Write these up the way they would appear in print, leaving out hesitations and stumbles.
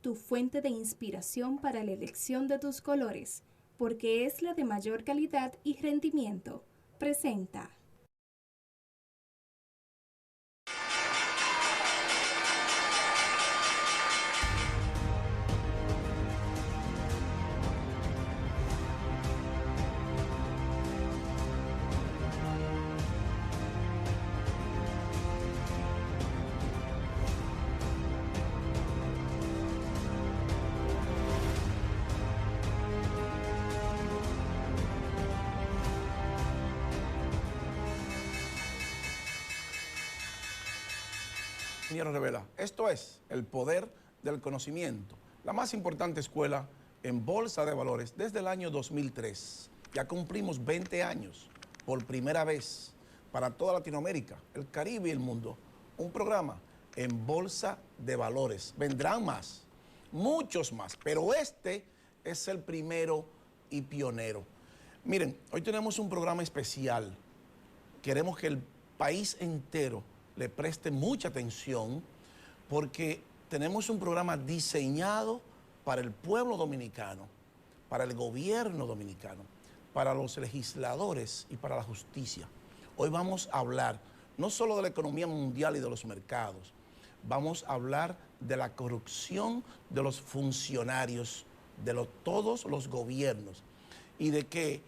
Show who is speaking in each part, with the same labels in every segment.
Speaker 1: Tu fuente de inspiración para la elección de tus colores, porque es la de mayor calidad y rendimiento. Presenta.
Speaker 2: Ingeniero Revela, esto es el poder del conocimiento, la más importante escuela en bolsa de valores desde el año 2003. Ya cumplimos 20 años por primera vez para toda Latinoamérica, el Caribe y el mundo. Un programa en bolsa de valores. Vendrán más, muchos más, pero este es el primero y pionero. Miren, hoy tenemos un programa especial. Queremos que el país entero le preste mucha atención porque tenemos un programa diseñado para el pueblo dominicano, para el gobierno dominicano, para los legisladores y para la justicia. Hoy vamos a hablar no solo de la economía mundial y de los mercados, vamos a hablar de la corrupción de los funcionarios, de todos los gobiernos y de qué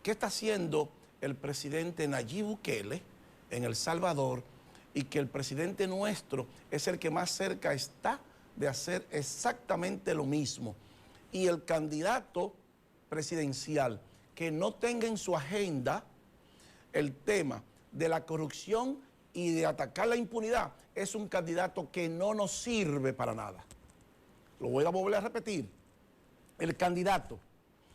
Speaker 2: está haciendo el presidente Nayib Bukele en El Salvador, y que el presidente nuestro es el que más cerca está de hacer exactamente lo mismo. Y el candidato presidencial que no tenga en su agenda el tema de la corrupción y de atacar la impunidad es un candidato que no nos sirve para nada. Lo voy a volver a repetir. El candidato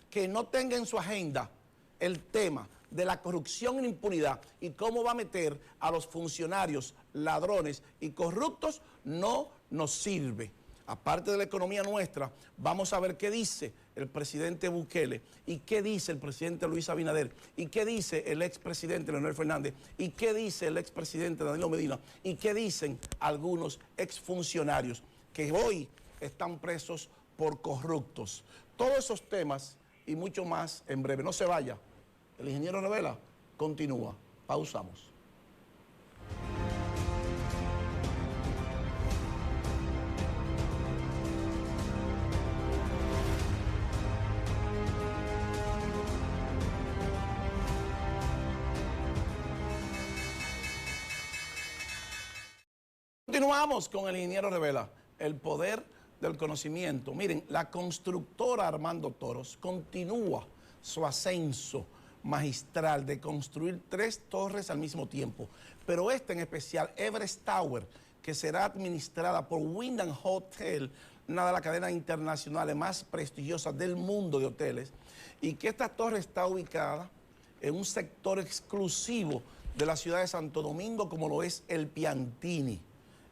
Speaker 2: que no tenga en su agenda el tema de la corrupción y la impunidad y cómo va a meter a los funcionarios, ladrones y corruptos, no nos sirve. Aparte de la economía nuestra, vamos a ver qué dice el presidente Bukele y qué dice el presidente Luis Abinader y qué dice el expresidente Leonel Fernández y qué dice el expresidente Danilo Medina y qué dicen algunos exfuncionarios que hoy están presos por corruptos. Todos esos temas y mucho más en breve. No se vaya. El ingeniero Revela continúa. Pausamos. Continuamos con el ingeniero Revela, el poder del conocimiento. Miren, la constructora Armando Toros continúa su ascenso magistral de construir 3 torres al mismo tiempo, pero esta en especial, Everest Tower, que será administrada por Wyndham Hotel, una de las cadenas internacionales más prestigiosas del mundo de hoteles, y que esta torre está ubicada en un sector exclusivo de la ciudad de Santo Domingo, como lo es el Piantini.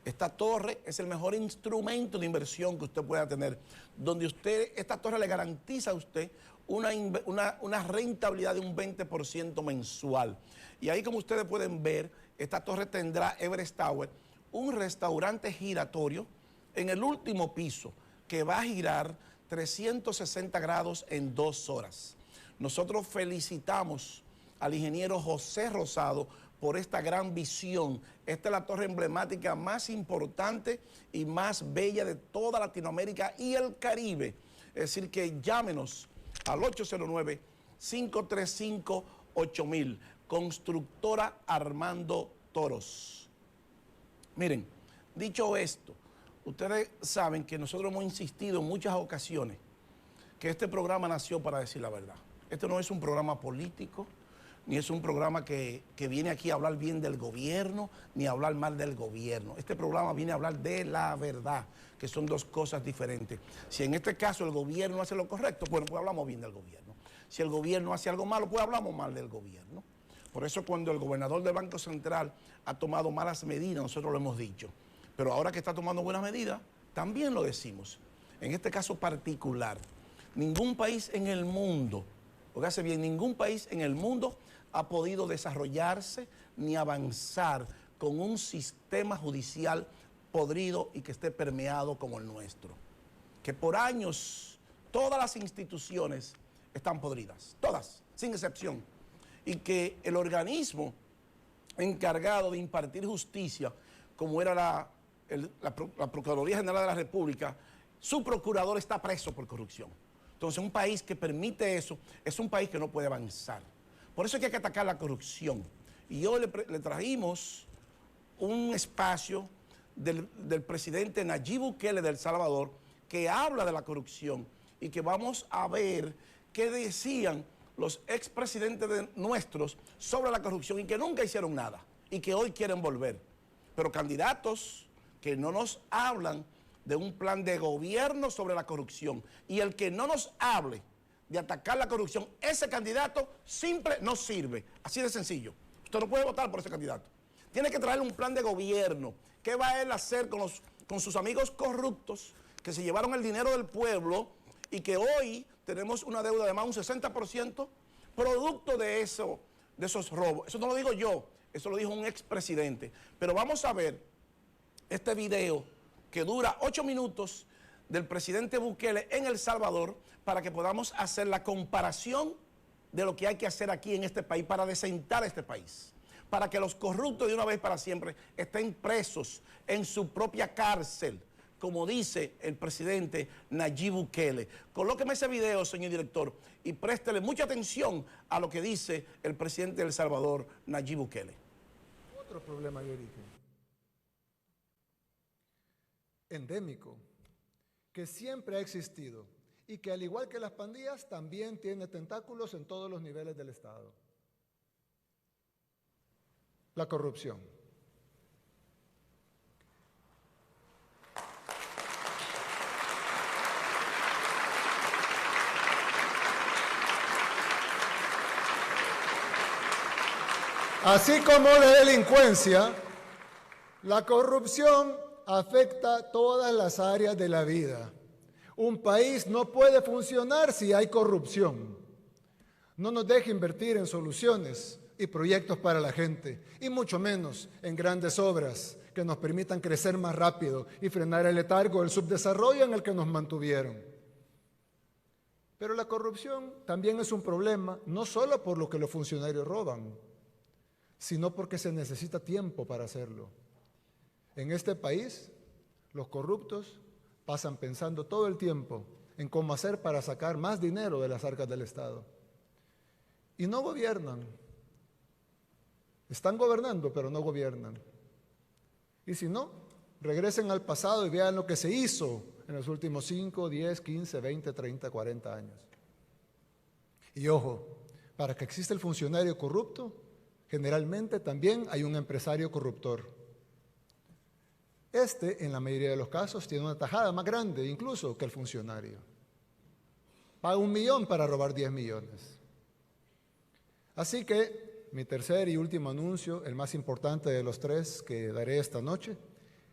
Speaker 2: Esta torre es el mejor instrumento de inversión que usted pueda tener, donde esta torre le garantiza a usted una rentabilidad de un 20% mensual. Y ahí, como ustedes pueden ver, esta torre tendrá, Everest Tower, un restaurante giratorio en el último piso que va a girar 360 grados en 2 horas. Nosotros felicitamos al ingeniero José Rosado por esta gran visión. Esta es la torre emblemática más importante y más bella de toda Latinoamérica y el Caribe. Es decir, que llámenos al 809-535-8000, constructora Armando Toros. Miren, dicho esto, ustedes saben que nosotros hemos insistido en muchas ocasiones que este programa nació para decir la verdad. Este no es un programa político, ni es un programa que viene aquí a hablar bien del gobierno, ni a hablar mal del gobierno. Este programa viene a hablar de la verdad, que son 2 cosas diferentes. Si en este caso el gobierno hace lo correcto, bueno, pues hablamos bien del gobierno. Si el gobierno hace algo malo, pues hablamos mal del gobierno. Por eso cuando el gobernador del Banco Central ha tomado malas medidas, nosotros lo hemos dicho. Pero ahora que está tomando buenas medidas, también lo decimos. En este caso particular, ningún país en el mundo, óigase bien, ningún país en el mundo ha podido desarrollarse ni avanzar con un sistema judicial podrido y que esté permeado como el nuestro. Que por años todas las instituciones están podridas, todas, sin excepción. Y que el organismo encargado de impartir justicia, como era la Procuraduría General de la República, su procurador está preso por corrupción. Entonces, un país que permite eso es un país que no puede avanzar. Por eso hay que atacar la corrupción. Y hoy le trajimos un espacio del presidente Nayib Bukele de El Salvador, que habla de la corrupción y que vamos a ver qué decían los expresidentes nuestros sobre la corrupción y que nunca hicieron nada y que hoy quieren volver. Pero candidatos que no nos hablan de un plan de gobierno sobre la corrupción, y el que no nos hable de atacar la corrupción, ese candidato simple no sirve, así de sencillo. Usted no puede votar por ese candidato. Tiene que traer un plan de gobierno. ¿Qué va él a hacer con sus amigos corruptos que se llevaron el dinero del pueblo y que hoy tenemos una deuda de más de un 60% producto de esos robos? Eso no lo digo yo, eso lo dijo un expresidente. Pero vamos a ver este video que dura 8 minutos del presidente Bukele en El Salvador para que podamos hacer la comparación de lo que hay que hacer aquí en este país para desentar este país, para que los corruptos de una vez para siempre estén presos en su propia cárcel, como dice el presidente Nayib Bukele. Colóqueme ese video, señor director, y préstele mucha atención a lo que dice el presidente de El Salvador, Nayib Bukele.
Speaker 3: Otro problema de origen endémico, que siempre ha existido y que, al igual que las pandillas, también tiene tentáculos en todos los niveles del Estado. La corrupción. Así como la delincuencia, la corrupción afecta todas las áreas de la vida. Un país no puede funcionar si hay corrupción. No nos deja invertir en soluciones y proyectos para la gente, y mucho menos en grandes obras que nos permitan crecer más rápido y frenar el letargo del subdesarrollo en el que nos mantuvieron. Pero la corrupción también es un problema, no solo por lo que los funcionarios roban, sino porque se necesita tiempo para hacerlo. En este país, los corruptos pasan pensando todo el tiempo en cómo hacer para sacar más dinero de las arcas del Estado. Y no gobiernan. Están gobernando, pero no gobiernan. Y si no, regresen al pasado y vean lo que se hizo en los últimos 5, 10, 15, 20, 30, 40 años. Y ojo, para que exista el funcionario corrupto, generalmente también hay un empresario corruptor. En la mayoría de los casos, tiene una tajada más grande incluso que el funcionario. Paga 1 millón para robar 10 millones. Así que mi tercer y último anuncio, el más importante de los 3 que daré esta noche,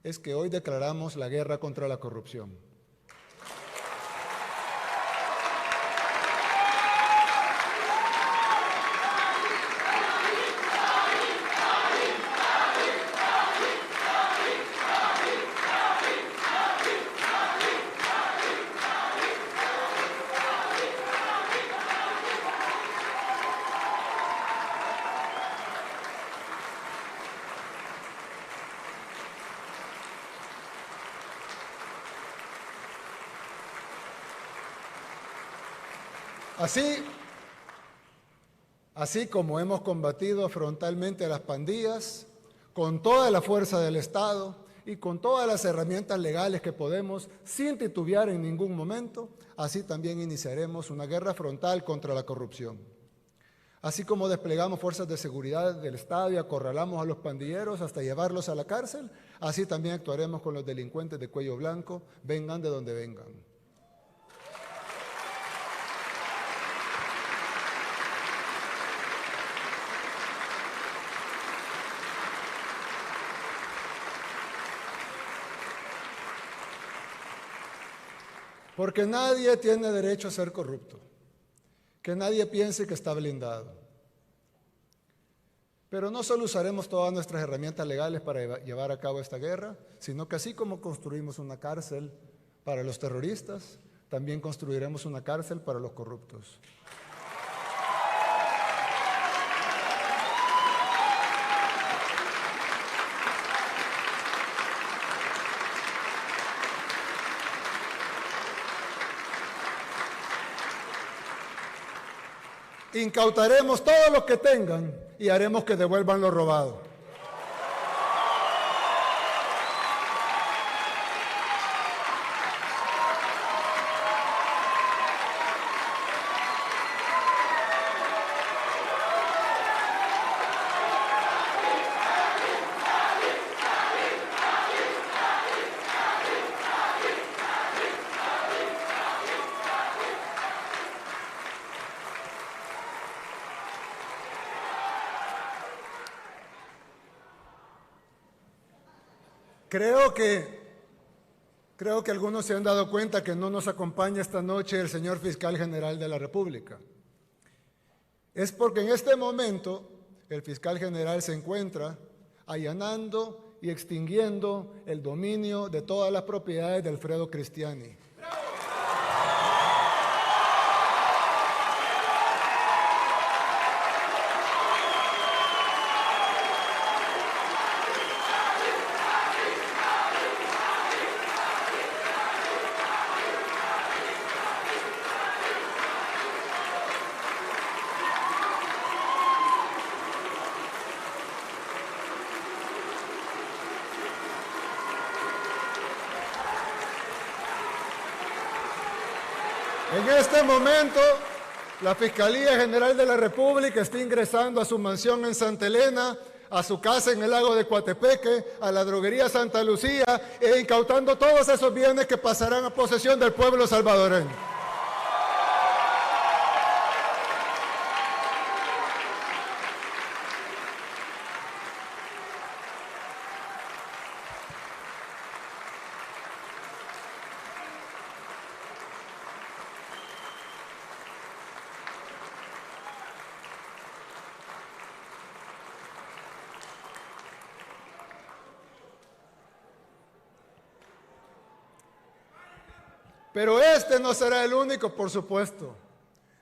Speaker 3: es que hoy declaramos la guerra contra la corrupción. Así como hemos combatido frontalmente a las pandillas, con toda la fuerza del Estado y con todas las herramientas legales que podemos, sin titubear en ningún momento, así también iniciaremos una guerra frontal contra la corrupción. Así como desplegamos fuerzas de seguridad del Estado y acorralamos a los pandilleros hasta llevarlos a la cárcel, así también actuaremos con los delincuentes de cuello blanco, vengan de donde vengan. Porque nadie tiene derecho a ser corrupto. Que nadie piense que está blindado. Pero no solo usaremos todas nuestras herramientas legales para llevar a cabo esta guerra, sino que así como construimos una cárcel para los terroristas, también construiremos una cárcel para los corruptos. Incautaremos todo lo que tengan y haremos que devuelvan lo robado. Creo que algunos se han dado cuenta que no nos acompaña esta noche el señor Fiscal General de la República. Es porque en este momento el Fiscal General se encuentra allanando y extinguiendo el dominio de todas las propiedades de Alfredo Cristiani. En este momento, la Fiscalía General de la República está ingresando a su mansión en Santa Elena, a su casa en el lago de Coatepeque, a la droguería Santa Lucía, e incautando todos esos bienes que pasarán a posesión del pueblo salvadoreño. Pero este no será el único, por supuesto.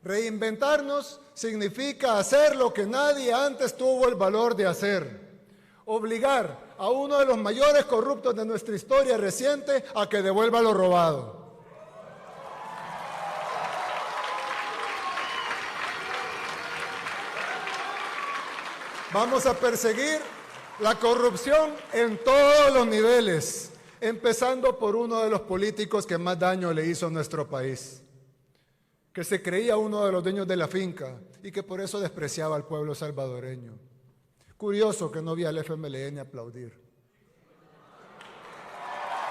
Speaker 3: Reinventarnos significa hacer lo que nadie antes tuvo el valor de hacer. Obligar a uno de los mayores corruptos de nuestra historia reciente a que devuelva lo robado. Vamos a perseguir la corrupción en todos los niveles, empezando por uno de los políticos que más daño le hizo a nuestro país, que se creía uno de los dueños de la finca y que por eso despreciaba al pueblo salvadoreño. Curioso que no vi al FMLN aplaudir.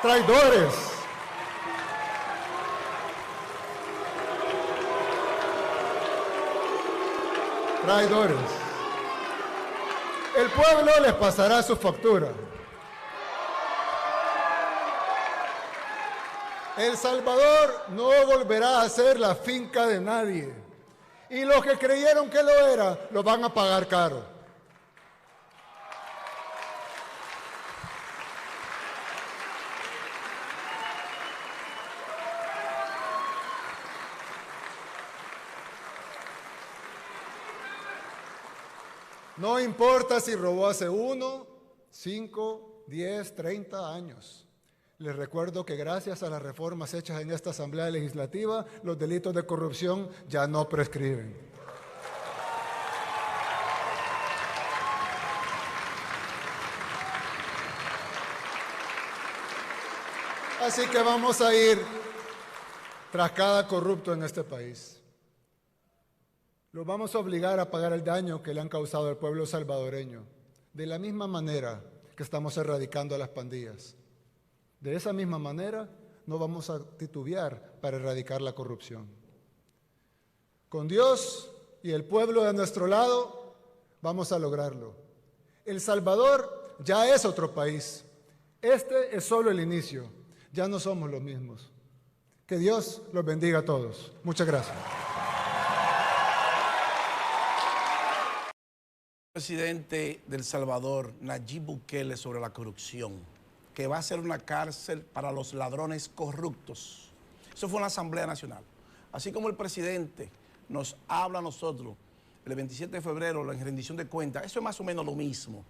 Speaker 3: ¡Traidores! ¡Traidores! El pueblo les pasará su factura. El Salvador no volverá a ser la finca de nadie. Y los que creyeron que lo era, lo van a pagar caro. No importa si robó hace 1, 5, 10, 30 años. Les recuerdo que gracias a las reformas hechas en esta Asamblea Legislativa, los delitos de corrupción ya no prescriben. Así que vamos a ir tras cada corrupto en este país. Los vamos a obligar a pagar el daño que le han causado al pueblo salvadoreño, de la misma manera que estamos erradicando a las pandillas. De esa misma manera, no vamos a titubear para erradicar la corrupción. Con Dios y el pueblo de nuestro lado, vamos a lograrlo. El Salvador ya es otro país. Este es solo el inicio. Ya no somos los mismos. Que Dios los bendiga a todos. Muchas gracias.
Speaker 2: Presidente de El Salvador, Nayib Bukele, sobre la corrupción, que va a ser una cárcel para los ladrones corruptos. Eso fue en la Asamblea Nacional. Así como el presidente nos habla a nosotros el 27 de febrero en rendición de cuentas, eso es más o menos lo mismo.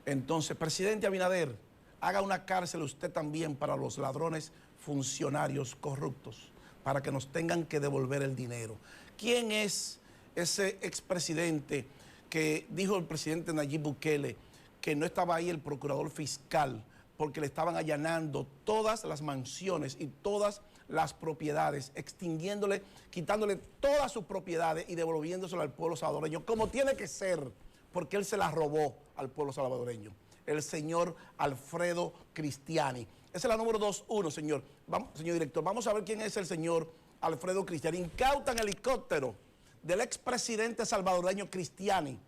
Speaker 2: Entonces, presidente Abinader, haga una cárcel usted también para los ladrones funcionarios corruptos, para que nos tengan que devolver el dinero. ¿Quién es ese expresidente que dijo el presidente Nayib Bukele que no estaba ahí el procurador fiscal porque le estaban allanando todas las mansiones y todas las propiedades, extinguiéndole, quitándole todas sus propiedades y devolviéndoselo al pueblo salvadoreño, como tiene que ser, porque él se las robó al pueblo salvadoreño? El señor Alfredo Cristiani. Esa es la número 2-1, señor. Vamos, señor director, vamos a ver quién es el señor Alfredo Cristiani. Incautan helicóptero del expresidente salvadoreño Cristiani,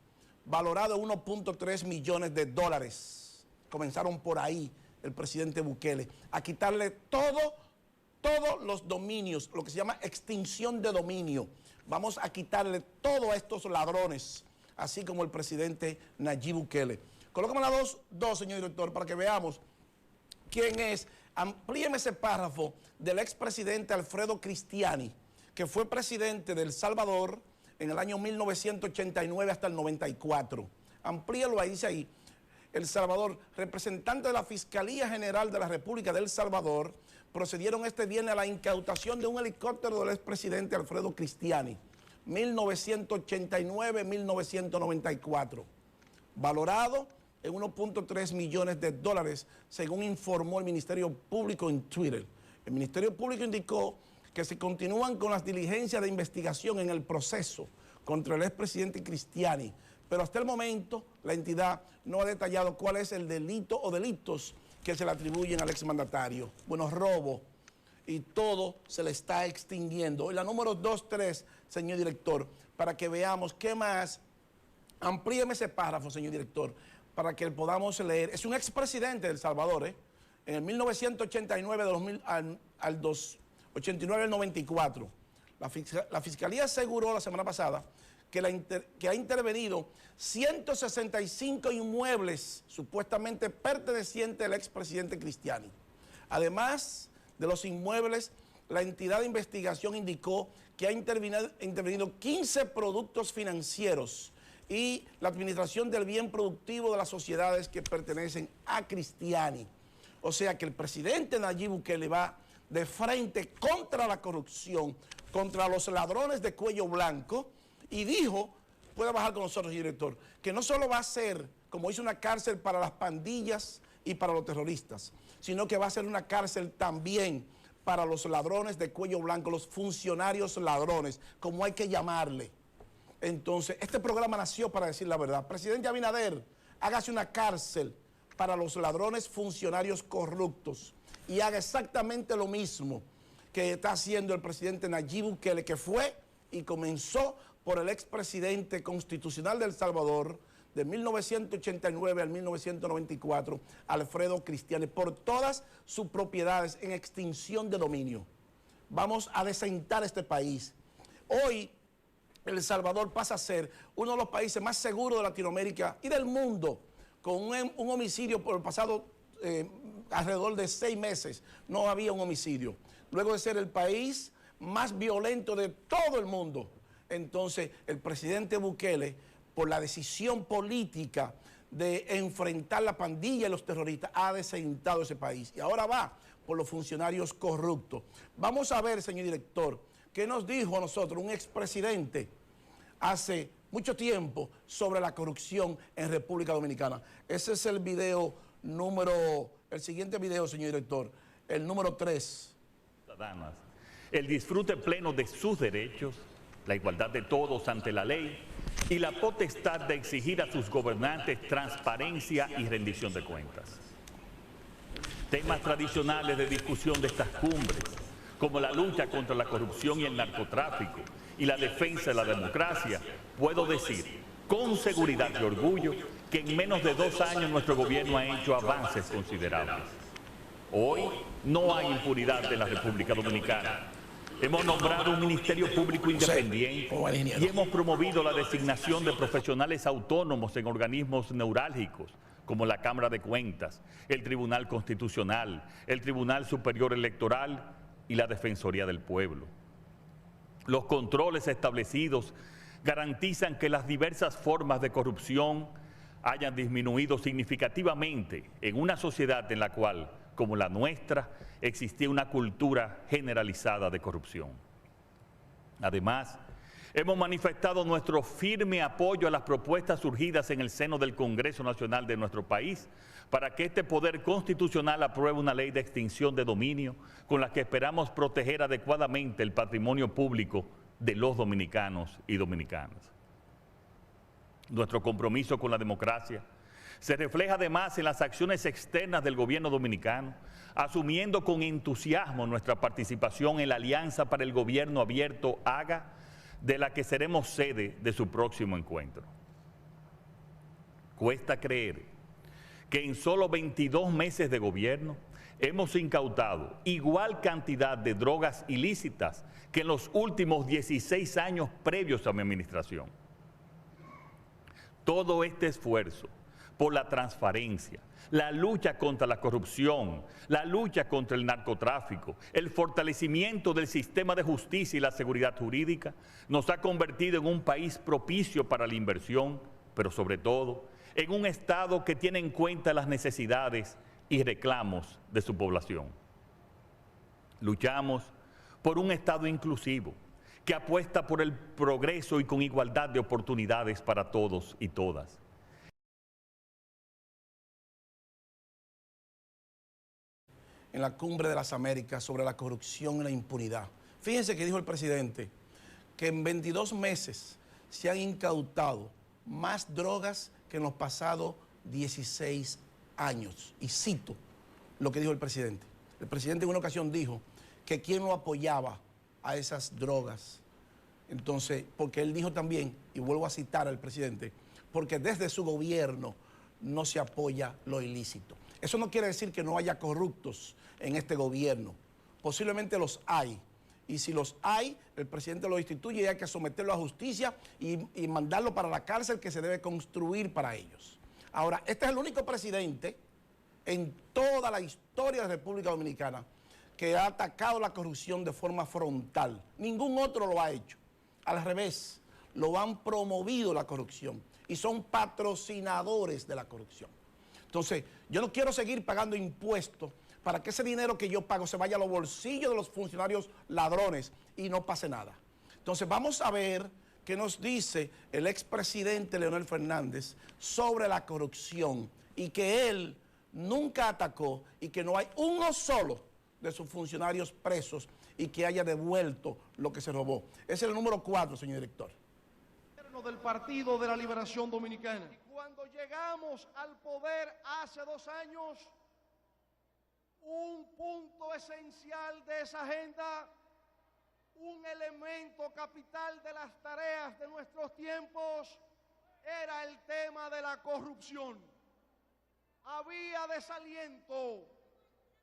Speaker 2: valorado en 1.3 millones de dólares. Comenzaron por ahí el presidente Bukele a quitarle todos los dominios, lo que se llama extinción de dominio. Vamos a quitarle todo a estos ladrones, así como el presidente Nayib Bukele. Colócame la 2, señor director, para que veamos quién es. Amplíeme ese párrafo del expresidente Alfredo Cristiani, que fue presidente de El Salvador en el año 1989 hasta el 94. Amplíalo ahí, dice ahí. El Salvador, representante de la Fiscalía General de la República de El Salvador, procedieron este viernes a la incautación de un helicóptero del expresidente Alfredo Cristiani, 1989-1994, valorado en 1.3 millones de dólares, según informó el Ministerio Público en Twitter. El Ministerio Público indicó que se continúan con las diligencias de investigación en el proceso contra el expresidente Cristiani, pero hasta el momento la entidad no ha detallado cuál es el delito o delitos que se le atribuyen al exmandatario. Bueno, robo y todo se le está extinguiendo. Y la número 2-3, señor director, para que veamos qué más. Amplíeme ese párrafo, señor director, para que podamos leer. Es un expresidente de El Salvador, en el 1989 al 89 al 94. La Fiscalía aseguró la semana pasada que ha intervenido 165 inmuebles supuestamente pertenecientes al expresidente Cristiani. Además de los inmuebles, la entidad de investigación indicó que ha intervenido 15 productos financieros y la administración del bien productivo de las sociedades que pertenecen a Cristiani. O sea que el presidente Nayib Bukele va de frente contra la corrupción, contra los ladrones de cuello blanco, y dijo, puede bajar con nosotros, director, que no solo va a ser, como hizo, una cárcel para las pandillas y para los terroristas, sino que va a ser una cárcel también para los ladrones de cuello blanco, los funcionarios ladrones, como hay que llamarle. Entonces, este programa nació para decir la verdad. Presidente Abinader, hágase una cárcel para los ladrones funcionarios corruptos y haga exactamente lo mismo que está haciendo el presidente Nayib Bukele, que fue y comenzó por el expresidente constitucional de El Salvador de 1989 al 1994, Alfredo Cristiani, por todas sus propiedades en extinción de dominio. Vamos a desentar este país. Hoy El Salvador pasa a ser uno de los países más seguros de Latinoamérica y del mundo, con un homicidio por el pasado alrededor de 6 meses. No había un homicidio. Luego de ser el país más violento de todo el mundo. Entonces, el presidente Bukele, por la decisión política de enfrentar la pandilla y los terroristas, ha desentado ese país. Y ahora va por los funcionarios corruptos. Vamos a ver, señor director, qué nos dijo a nosotros un expresidente hace mucho tiempo sobre la corrupción en República Dominicana. Ese es el video el siguiente video, señor director, el número 3.
Speaker 4: Ciudadanas, el disfrute pleno de sus derechos, la igualdad de todos ante la ley y la potestad de exigir a sus gobernantes transparencia y rendición de cuentas. Temas tradicionales de discusión de estas cumbres, como la lucha contra la corrupción y el narcotráfico y la defensa de la democracia, puedo decir con seguridad y orgullo que en menos de 2 años nuestro gobierno ha hecho avances considerables. Hoy no hay impunidad en la República Dominicana. Hemos nombrado un Ministerio Público independiente y hemos promovido la designación de profesionales autónomos en organismos neurálgicos, como la Cámara de Cuentas, el Tribunal Constitucional, el Tribunal Superior Electoral y la Defensoría del Pueblo. Los controles establecidos garantizan que las diversas formas de corrupción hayan disminuido significativamente en una sociedad en la cual, como la nuestra, existía una cultura generalizada de corrupción. Además, hemos manifestado nuestro firme apoyo a las propuestas surgidas en el seno del Congreso Nacional de nuestro país para que este poder constitucional apruebe una ley de extinción de dominio con la que esperamos proteger adecuadamente el patrimonio público de los dominicanos y dominicanas. Nuestro compromiso con la democracia se refleja además en las acciones externas del gobierno dominicano, asumiendo con entusiasmo nuestra participación en la Alianza para el Gobierno Abierto, AGA, de la que seremos sede de su próximo encuentro. Cuesta creer que en solo 22 meses de gobierno hemos incautado igual cantidad de drogas ilícitas que en los últimos 16 años previos a mi administración. Todo este esfuerzo por la transparencia, la lucha contra la corrupción, la lucha contra el narcotráfico, el fortalecimiento del sistema de justicia y la seguridad jurídica, nos ha convertido en un país propicio para la inversión, pero sobre todo en un Estado que tiene en cuenta las necesidades y reclamos de su población. Luchamos por un Estado inclusivo, que apuesta por el progreso y con igualdad de oportunidades para todos y todas.
Speaker 2: En la Cumbre de las Américas sobre la corrupción y la impunidad. Fíjense que dijo el presidente que en 22 meses se han incautado más drogas que en los pasados 16 años. Y cito lo que dijo el presidente. El presidente en una ocasión dijo que quién no apoyaba a esas drogas. Entonces, porque él dijo también, y vuelvo a citar al presidente, porque desde su gobierno no se apoya lo ilícito. Eso no quiere decir que no haya corruptos en este gobierno. Posiblemente los hay. Y si los hay, el presidente los instituye y hay que someterlo a justicia y mandarlo para la cárcel que se debe construir para ellos. Ahora, este es el único presidente en toda la historia de la República Dominicana que ha atacado la corrupción de forma frontal. Ningún otro lo ha hecho. Al revés, lo han promovido la corrupción y son patrocinadores de la corrupción. Entonces, yo no quiero seguir pagando impuestos para que ese dinero que yo pago se vaya a los bolsillos de los funcionarios ladrones y no pase nada. Entonces, vamos a ver qué nos dice el expresidente Leonel Fernández sobre la corrupción y que él nunca atacó y que no hay uno solo de sus funcionarios presos y que haya devuelto lo que se robó. Ese es el número 4, señor director.
Speaker 5: Del Partido de la Liberación Dominicana. Cuando llegamos al poder hace 2 años, un punto esencial de esa agenda, un elemento capital de las tareas de nuestros tiempos, era el tema de la corrupción. Había desaliento,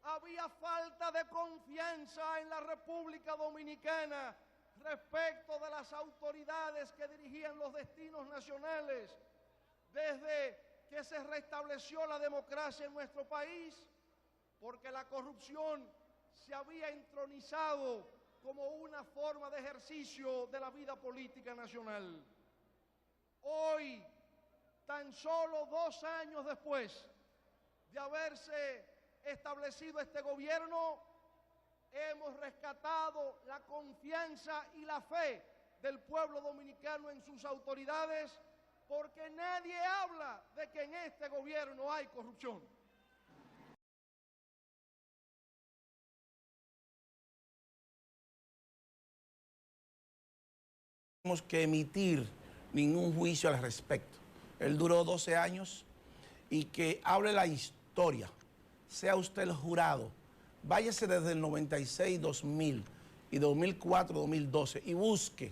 Speaker 5: había falta de confianza en la República Dominicana respecto de las autoridades que dirigían los destinos nacionales. Desde que se restableció la democracia en nuestro país, porque la corrupción se había entronizado como una forma de ejercicio de la vida política nacional. Hoy, tan solo 2 años después de haberse establecido este gobierno, hemos rescatado la confianza y la fe del pueblo dominicano en sus autoridades, porque nadie habla de que en este gobierno hay corrupción.
Speaker 2: No tenemos que emitir ningún juicio al respecto. Él duró 12 años y que hable la historia, sea usted el jurado. Váyase desde el 96, 2000 y 2004, 2012 y busque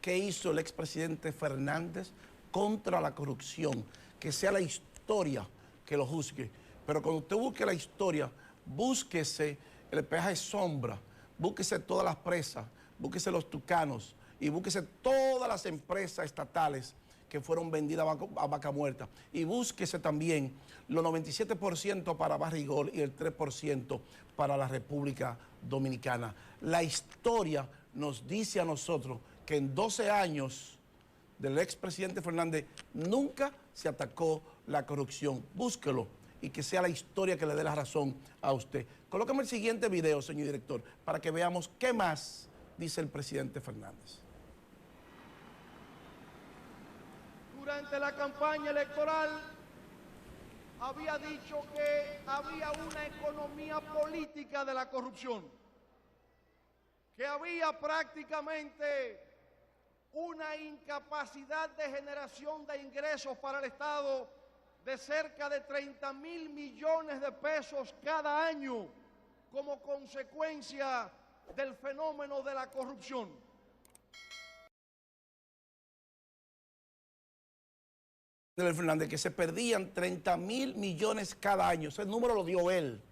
Speaker 2: qué hizo el expresidente Fernández contra la corrupción, que sea la historia que lo juzgue. Pero cuando usted busque la historia, búsquese el peaje sombra, búsquese todas las presas, búsquese los Tucanos y búsquese todas las empresas estatales que fueron vendidas a vaca muerta. Y búsquese también los 97% para Barrigol y el 3% para la República Dominicana. La historia nos dice a nosotros que en 12 años del expresidente Fernández nunca se atacó la corrupción. Búsquelo y que sea la historia que le dé la razón a usted. Colócame el siguiente video, señor director, para que veamos qué más dice el presidente Fernández.
Speaker 5: Durante la campaña electoral había dicho que había una economía política de la corrupción, que había prácticamente una incapacidad de generación de ingresos para el Estado de cerca de 30.000 millones de pesos cada año como consecuencia del fenómeno de la corrupción.
Speaker 2: Fernández, que se perdían 30.000 millones cada año. Ese número lo dio él.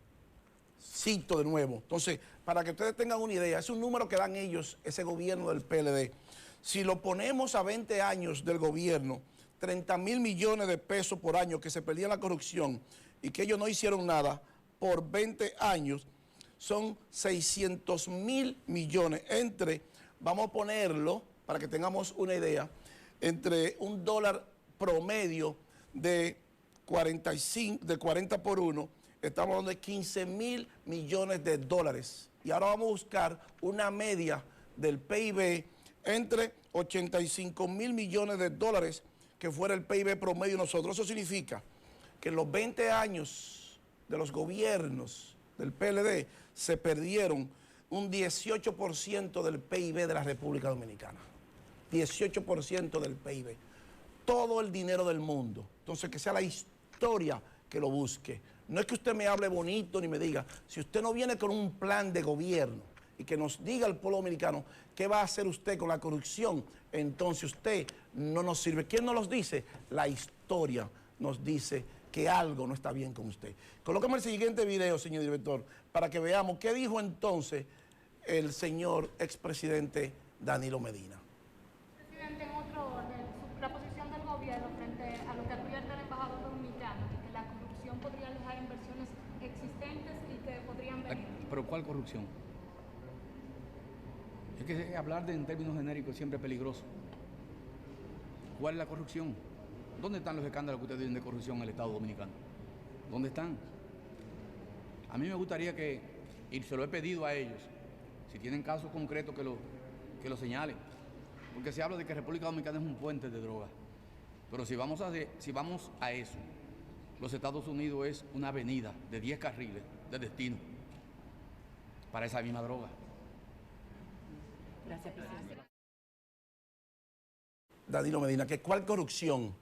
Speaker 2: Cito de nuevo. Entonces, para que ustedes tengan una idea, es un número que dan ellos, ese gobierno del PLD. Si lo ponemos a 20 años del gobierno, 30.000 millones de pesos por año que se perdía en la corrupción y que ellos no hicieron nada por 20 años, son 600.000 millones. Vamos a ponerlo, para que tengamos una idea, entre un dólar promedio de 40 por 1, estamos hablando de 15.000 millones de dólares. Y ahora vamos a buscar una media del PIB entre 85.000 millones de dólares, que fuera el PIB promedio de nosotros. Eso significa que en los 20 años de los gobiernos del PLD se perdieron un 18% del PIB de la República Dominicana. 18% del PIB. Todo el dinero del mundo. Entonces, que sea la historia que lo busque. No es que usted me hable bonito ni me diga, si usted no viene con un plan de gobierno y que nos diga al pueblo dominicano qué va a hacer usted con la corrupción, entonces usted no nos sirve. ¿Quién nos los dice? La historia nos dice que algo no está bien con usted. Colócame el siguiente video, señor director, para que veamos qué dijo entonces el señor expresidente Danilo Medina.
Speaker 6: Presidente, en otro orden, la posición del gobierno frente a lo que advierte el embajador dominicano, que la corrupción podría alejar inversiones existentes y que podrían venir.
Speaker 7: ¿Pero cuál corrupción? Es que hablar en términos genéricos es siempre peligroso. ¿Cuál es la corrupción? ¿Dónde están los escándalos que ustedes dicen de corrupción en el Estado Dominicano? ¿Dónde están? A mí me gustaría que, y se lo he pedido a ellos, si tienen casos concretos que lo señalen. Porque se habla de que República Dominicana es un puente de droga. Pero si vamos a eso, los Estados Unidos es una avenida de 10 carriles de destino para esa misma droga.
Speaker 6: Gracias, presidente.
Speaker 2: Danilo Medina, que cuál corrupción.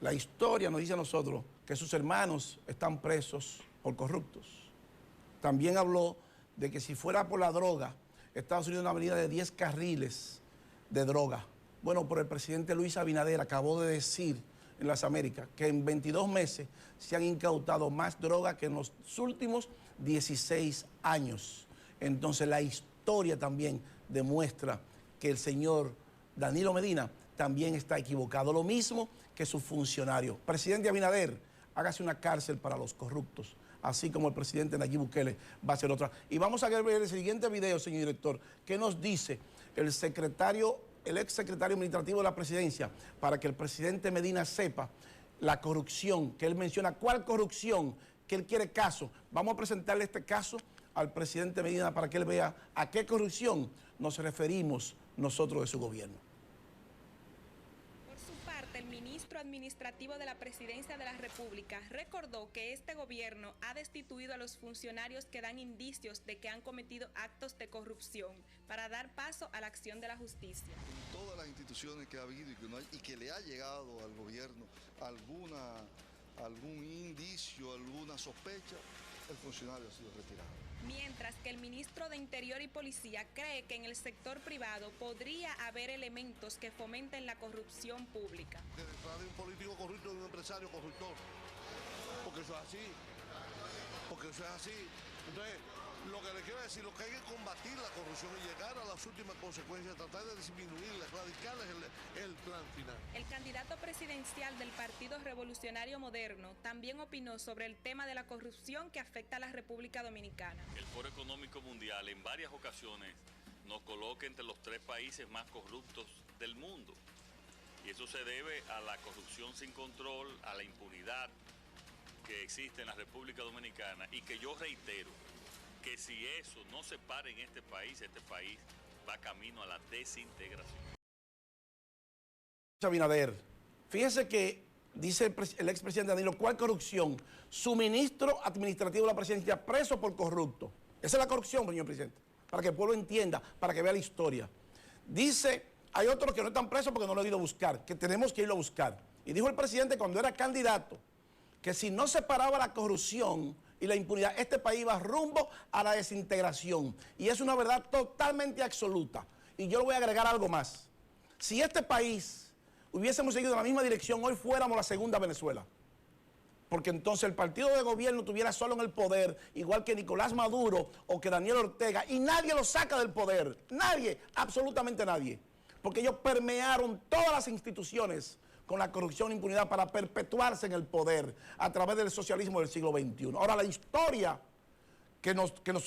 Speaker 2: La historia nos dice a nosotros que sus hermanos están presos por corruptos. También habló de que si fuera por la droga, Estados Unidos es una avenida de 10 carriles de droga. Bueno, pero el presidente Luis Abinader acabó de decir en las Américas que en 22 meses se han incautado más droga que en los últimos 16 años. Entonces la historia también demuestra que el señor Danilo Medina también está equivocado. Lo mismo que sus funcionarios. Presidente Abinader, hágase una cárcel para los corruptos, así como el presidente Nayib Bukele va a hacer otra. Y vamos a ver el siguiente video, señor director, que nos dice el ex secretario administrativo de la presidencia, para que el presidente Medina sepa la corrupción que él menciona. ¿Cuál corrupción? Que él quiere caso. Vamos a presentarle este caso al presidente Medina para que él vea a qué corrupción nos referimos nosotros de su gobierno.
Speaker 8: Por su parte, el ministro administrativo de la Presidencia de la República recordó que este gobierno ha destituido a los funcionarios que dan indicios de que han cometido actos de corrupción para dar paso a la acción de la justicia.
Speaker 9: Todas las instituciones que ha habido y que le ha llegado al gobierno algún indicio, alguna sospecha, el funcionario ha sido retirado.
Speaker 8: Mientras que el ministro de Interior y Policía cree que en el sector privado podría haber elementos que fomenten la corrupción pública.
Speaker 9: Detrás de un político corrupto y un empresario corruptor, porque eso es así, Entonces, Lo que le quiero decir, lo que hay que combatir la corrupción y llegar a las últimas consecuencias, tratar de disminuirla, erradicarla es el plan final.
Speaker 8: El candidato presidencial del Partido Revolucionario Moderno también opinó sobre el tema de la corrupción que afecta a la República Dominicana.
Speaker 4: El Foro Económico Mundial en varias ocasiones nos coloca entre los 3 países más corruptos del mundo. Y eso se debe a la corrupción sin control, a la impunidad que existe en la República Dominicana, y que yo reitero que si eso no se para en este país va camino a la desintegración.
Speaker 2: Abinader, fíjese que dice el expresidente Danilo, ¿cuál corrupción? Su ministro administrativo de la presidencia preso por corrupto. Esa es la corrupción, señor presidente, para que el pueblo entienda, para que vea la historia. Dice, hay otros que no están presos porque no lo han ido a buscar, que tenemos que irlo a buscar. Y dijo el presidente cuando era candidato, que si no se paraba la corrupción y la impunidad, este país va rumbo a la desintegración. Y es una verdad totalmente absoluta. Y yo le voy a agregar algo más. Si este país hubiésemos seguido en la misma dirección, hoy fuéramos la segunda Venezuela. Porque entonces el partido de gobierno estuviera solo en el poder, igual que Nicolás Maduro o que Daniel Ortega, y nadie lo saca del poder. Nadie, absolutamente nadie. Porque ellos permearon todas las instituciones con la corrupción e impunidad para perpetuarse en el poder a través del socialismo del siglo XXI. Ahora, la historia que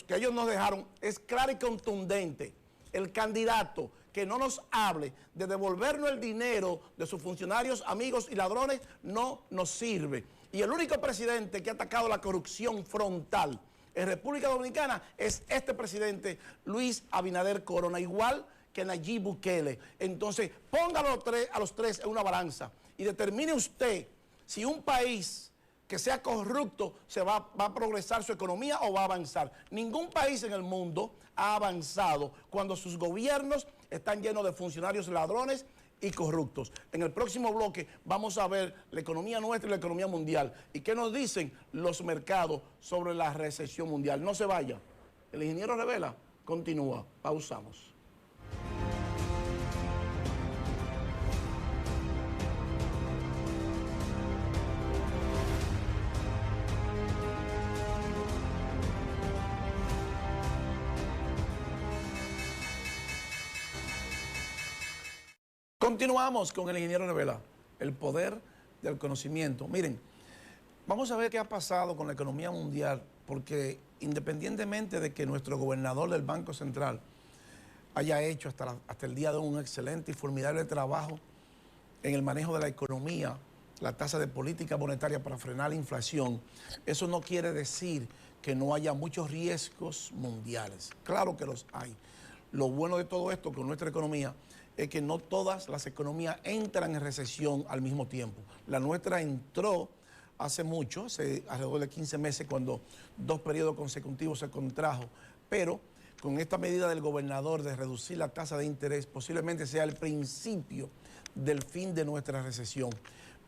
Speaker 2: ellos nos dejaron es clara y contundente. El candidato que no nos hable de devolvernos el dinero de sus funcionarios, amigos y ladrones no nos sirve. Y el único presidente que ha atacado la corrupción frontal en República Dominicana es este presidente, Luis Abinader Corona, igual que Nayib Bukele. Entonces, póngalo a los tres en una balanza y determine usted si un país que sea corrupto va a progresar su economía o va a avanzar. Ningún país en el mundo ha avanzado cuando sus gobiernos están llenos de funcionarios ladrones y corruptos. En el próximo bloque vamos a ver la economía nuestra y la economía mundial. ¿Y qué nos dicen los mercados sobre la recesión mundial? No se vaya. El ingeniero Revela continúa. Pausamos. Continuamos con el ingeniero Revela, el poder del conocimiento. Miren, vamos a ver qué ha pasado con la economía mundial, porque independientemente de que nuestro gobernador del Banco Central haya hecho hasta el día de hoy un excelente y formidable trabajo en el manejo de la economía, la tasa de política monetaria para frenar la inflación, eso no quiere decir que no haya muchos riesgos mundiales. Claro que los hay. Lo bueno de todo esto con nuestra economía es que no todas las economías entran en recesión al mismo tiempo. La nuestra entró hace mucho, hace alrededor de 15 meses, cuando 2 periodos consecutivos se contrajo, pero con esta medida del gobernador de reducir la tasa de interés, posiblemente sea el principio del fin de nuestra recesión.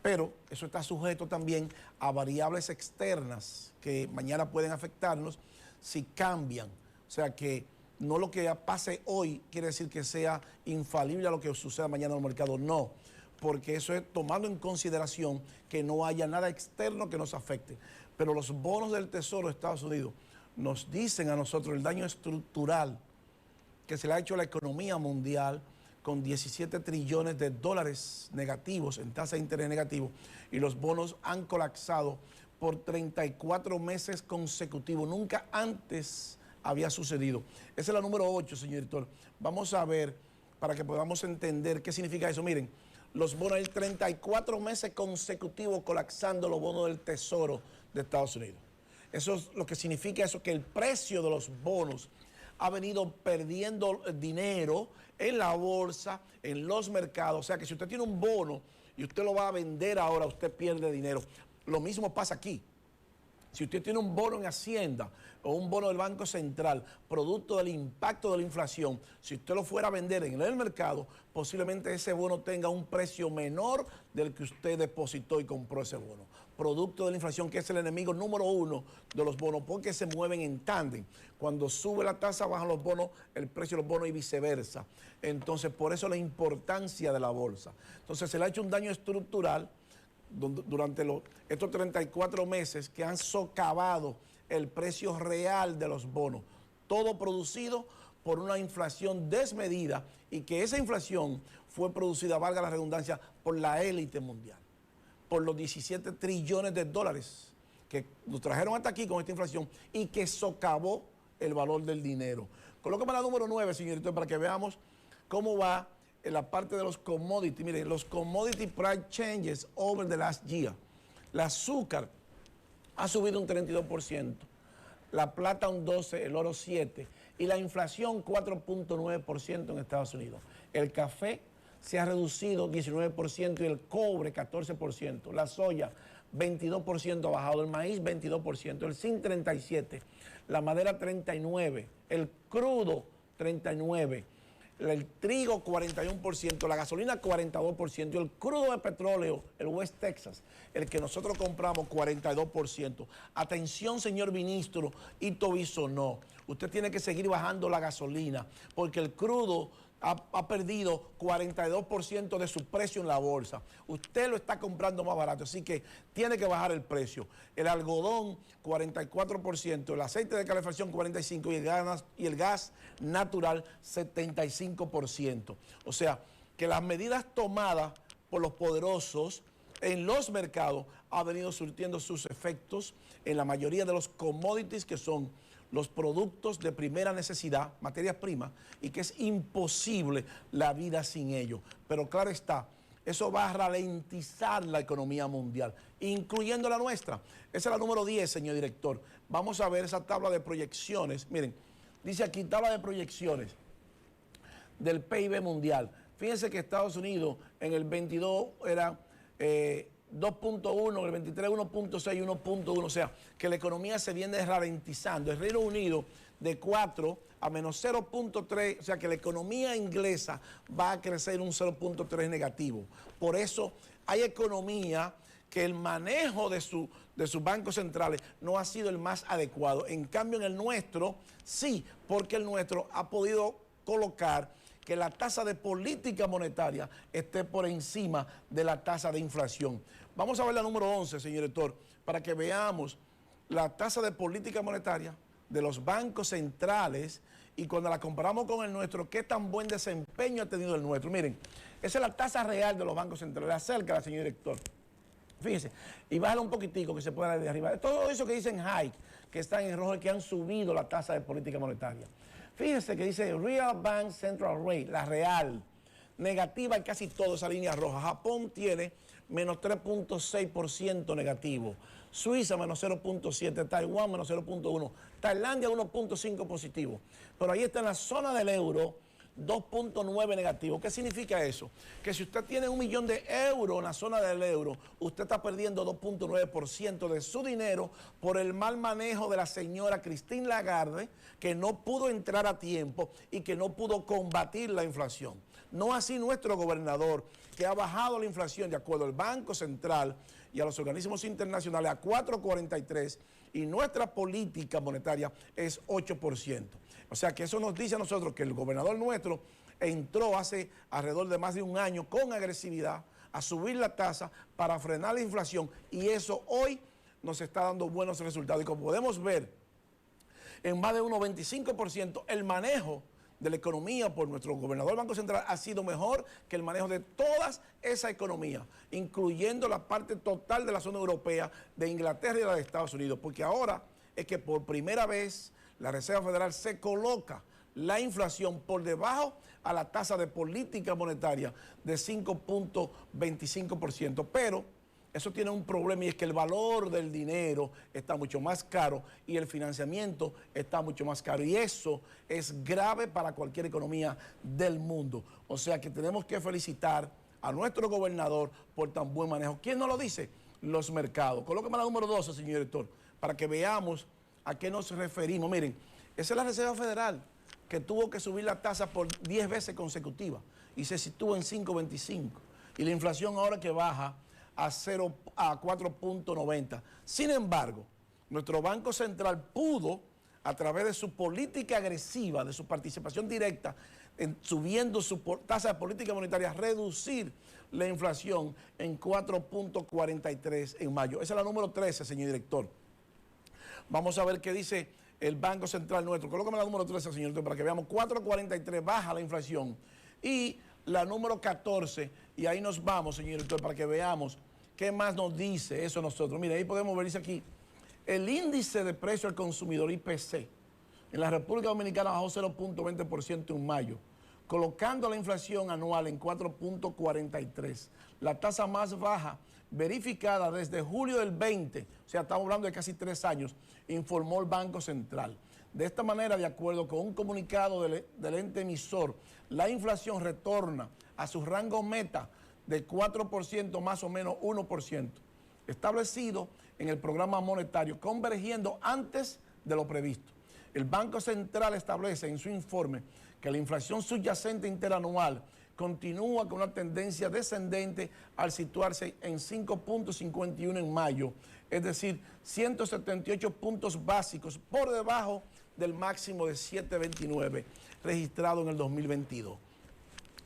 Speaker 2: Pero eso está sujeto también a variables externas que mañana pueden afectarnos si cambian. O sea que no lo que pase hoy quiere decir que sea infalible a lo que suceda mañana en el mercado, no, porque eso es tomando en consideración que no haya nada externo que nos afecte. Pero los bonos del Tesoro de Estados Unidos nos dicen a nosotros el daño estructural que se le ha hecho a la economía mundial con 17 trillones de dólares negativos, en tasa de interés negativo, y los bonos han colapsado por 34 meses consecutivos. Nunca antes había sucedido. Esa es la número 8, señor director. Vamos a ver, para que podamos entender qué significa eso. Miren, los bonos, hay 34 meses consecutivos colapsando los bonos del Tesoro de Estados Unidos. Eso es lo que significa eso, que el precio de los bonos ha venido perdiendo dinero en la bolsa, en los mercados. O sea que si usted tiene un bono y usted lo va a vender ahora, usted pierde dinero. Lo mismo pasa aquí. Si usted tiene un bono en Hacienda o un bono del Banco Central, producto del impacto de la inflación, si usted lo fuera a vender en el mercado, posiblemente ese bono tenga un precio menor del que usted depositó y compró ese bono. Producto de la inflación, que es el enemigo número 1 de los bonos, porque se mueven en tándem. Cuando sube la tasa, bajan los bonos, el precio de los bonos y viceversa. Entonces, por eso la importancia de la bolsa. Entonces, se le ha hecho un daño estructural durante estos 34 meses que han socavado el precio real de los bonos. todo producido por una inflación desmedida y que esa inflación fue producida, valga la redundancia, por la élite mundial, por los 17 trillones de dólares que nos trajeron hasta aquí con esta inflación y que socavó el valor del dinero. Colócame la número 9, señorito, para que veamos cómo va en la parte de los commodities. Miren, los commodity price changes over the last year. El azúcar ha subido un 32%, la plata un 12%, el oro 7% y la inflación 4.9% en Estados Unidos. El café se ha reducido 19% y el cobre 14%, la soya 22% ha bajado, el maíz 22%, el zinc 37%, la madera 39%, el crudo 39%, el trigo 41%, la gasolina 42%, el crudo de petróleo, el West Texas, el que nosotros compramos 42%. Atención, señor ministro Ito Bisonó, usted tiene que seguir bajando la gasolina porque el crudo ha perdido 42% de su precio en la bolsa. Usted lo está comprando más barato, así que tiene que bajar el precio. El algodón, 44%, el aceite de calefacción, 45% y el gas natural, 75%. O sea, que las medidas tomadas por los poderosos en los mercados han venido surtiendo sus efectos en la mayoría de los commodities que son los productos de primera necesidad, materias primas, y que es imposible la vida sin ellos. Pero claro está, eso va a ralentizar la economía mundial, incluyendo la nuestra. Esa es la número 10, señor director. Vamos a ver esa tabla de proyecciones. Miren, dice aquí tabla de proyecciones del PIB mundial. Fíjense que Estados Unidos en el 22 era 2.1, en el 23 1.6, 1.1, o sea, que la economía se viene ralentizando. El Reino Unido de 4 a menos 0.3, o sea que la economía inglesa va a crecer un 0.3 negativo. Por eso hay economía que el manejo de sus bancos centrales no ha sido el más adecuado. En cambio, en el nuestro, sí, porque el nuestro ha podido colocar que la tasa de política monetaria esté por encima de la tasa de inflación. Vamos a ver la número 11, señor director, para que veamos la tasa de política monetaria de los bancos centrales y cuando la comparamos con el nuestro, qué tan buen desempeño ha tenido el nuestro. Miren, esa es la tasa real de los bancos centrales. Acércala, señor director. Fíjense, y bájala un poquitico que se pueda ver de arriba. Todo eso que dicen hike, que están en rojo, que han subido la tasa de política monetaria. Fíjense que dice Real Bank Central Rate, la real, negativa en casi toda esa línea roja. Japón tiene menos 3.6% negativo, Suiza menos 0.7%, Taiwán menos 0.1%, Tailandia 1.5% positivo. Pero ahí está en la zona del euro, 2.9 negativo. ¿Qué significa eso? Que si usted tiene 1 millón de euros en la zona del euro, usted está perdiendo 2.9% de su dinero por el mal manejo de la señora Christine Lagarde, que no pudo entrar a tiempo y que no pudo combatir la inflación. No así nuestro gobernador, que ha bajado la inflación de acuerdo al Banco Central y a los organismos internacionales a 4.43% y nuestra política monetaria es 8%. O sea que eso nos dice a nosotros que el gobernador nuestro entró hace alrededor de más de un año con agresividad a subir la tasa para frenar la inflación y eso hoy nos está dando buenos resultados. Y como podemos ver, en más de un 95% el manejo de la economía por nuestro gobernador del Banco Central ha sido mejor que el manejo de todas esa economía, incluyendo la parte total de la zona europea, de Inglaterra y de la de Estados Unidos, porque ahora es que por primera vez la Reserva Federal se coloca la inflación por debajo a la tasa de política monetaria de 5.25%, pero eso tiene un problema y es que el valor del dinero está mucho más caro y el financiamiento está mucho más caro y eso es grave para cualquier economía del mundo. O sea que tenemos que felicitar a nuestro gobernador por tan buen manejo. ¿Quién nos lo dice? Los mercados. Colóqueme la número 12, señor director, para que veamos a qué nos referimos. Miren, esa es la Reserva Federal que tuvo que subir la tasa por 10 veces consecutivas y se sitúa en 5.25 y la inflación ahora que baja a 4.90. Sin embargo, nuestro Banco Central pudo, a través de su política agresiva, de su participación directa, subiendo su tasa de política monetaria, reducir la inflación en 4.43 en mayo. Esa es la número 13, señor director. Vamos a ver qué dice el Banco Central nuestro. Colócame la número 13, señor, para que veamos. 4.43, baja la inflación. Y la número 14, y ahí nos vamos, señor, para que veamos qué más nos dice eso nosotros. Mira, ahí podemos ver, dice aquí, el índice de precio al consumidor, IPC, en la República Dominicana bajó 0.20% en mayo, colocando la inflación anual en 4.43, la tasa más baja verificada desde julio del 20, o sea, estamos hablando de casi 3 años, informó el Banco Central. De esta manera, de acuerdo con un comunicado del ente emisor, la inflación retorna a su rango meta de 4%, más o menos 1%, establecido en el programa monetario, convergiendo antes de lo previsto. El Banco Central establece en su informe que la inflación subyacente interanual continúa con una tendencia descendente al situarse en 5.51 en mayo, es decir, 178 puntos básicos por debajo del máximo de 7.29 registrado en el 2022.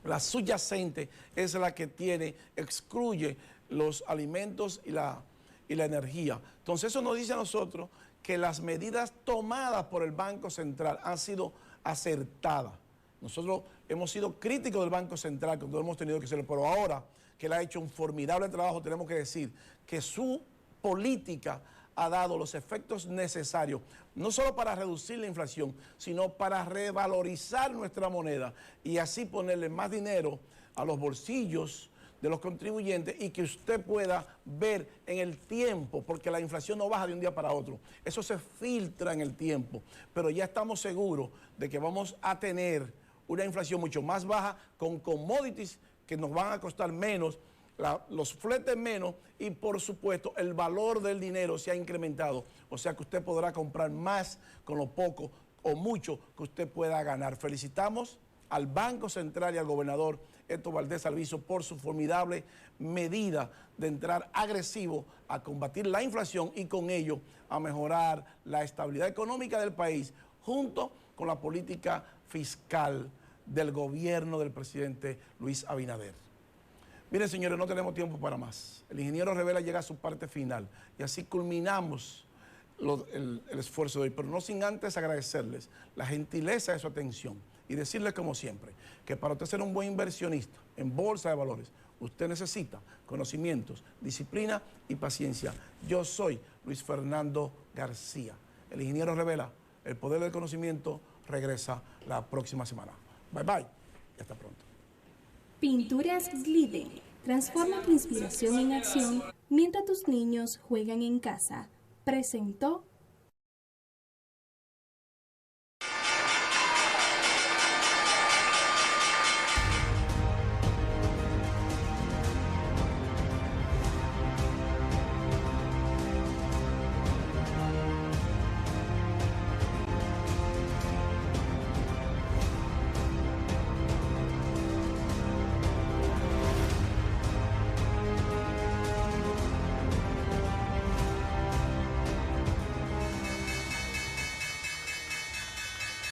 Speaker 2: La subyacente es la que excluye los alimentos y la energía. Entonces eso nos dice a nosotros que las medidas tomadas por el Banco Central han sido acertadas. Nosotros hemos sido críticos del Banco Central, cuando hemos tenido que hacerlo, pero ahora que él ha hecho un formidable trabajo, tenemos que decir que su política ha dado los efectos necesarios, no solo para reducir la inflación, sino para revalorizar nuestra moneda y así ponerle más dinero a los bolsillos de los contribuyentes y que usted pueda ver en el tiempo, porque la inflación no baja de un día para otro, eso se filtra en el tiempo, pero ya estamos seguros de que vamos a tener una inflación mucho más baja con commodities que nos van a costar menos, los fletes menos y por supuesto el valor del dinero se ha incrementado, o sea que usted podrá comprar más con lo poco o mucho que usted pueda ganar. Felicitamos al Banco Central y al gobernador Héctor Valdés Alviso por su formidable medida de entrar agresivo a combatir la inflación y con ello a mejorar la estabilidad económica del país junto con la política fiscal del gobierno del presidente Luis Abinader. Miren, señores, no tenemos tiempo para más. El ingeniero Rivera llega a su parte final y así culminamos el esfuerzo de hoy, pero no sin antes agradecerles la gentileza de su atención y decirles como siempre que para usted ser un buen inversionista en bolsa de valores, usted necesita conocimientos, disciplina y paciencia. Yo soy Luis Fernando García. El ingeniero Rivera, el poder del conocimiento, regresa la próxima semana. Bye bye y hasta pronto.
Speaker 1: Pinturas Gliden. Transforma tu inspiración en acción mientras tus niños juegan en casa. Presentó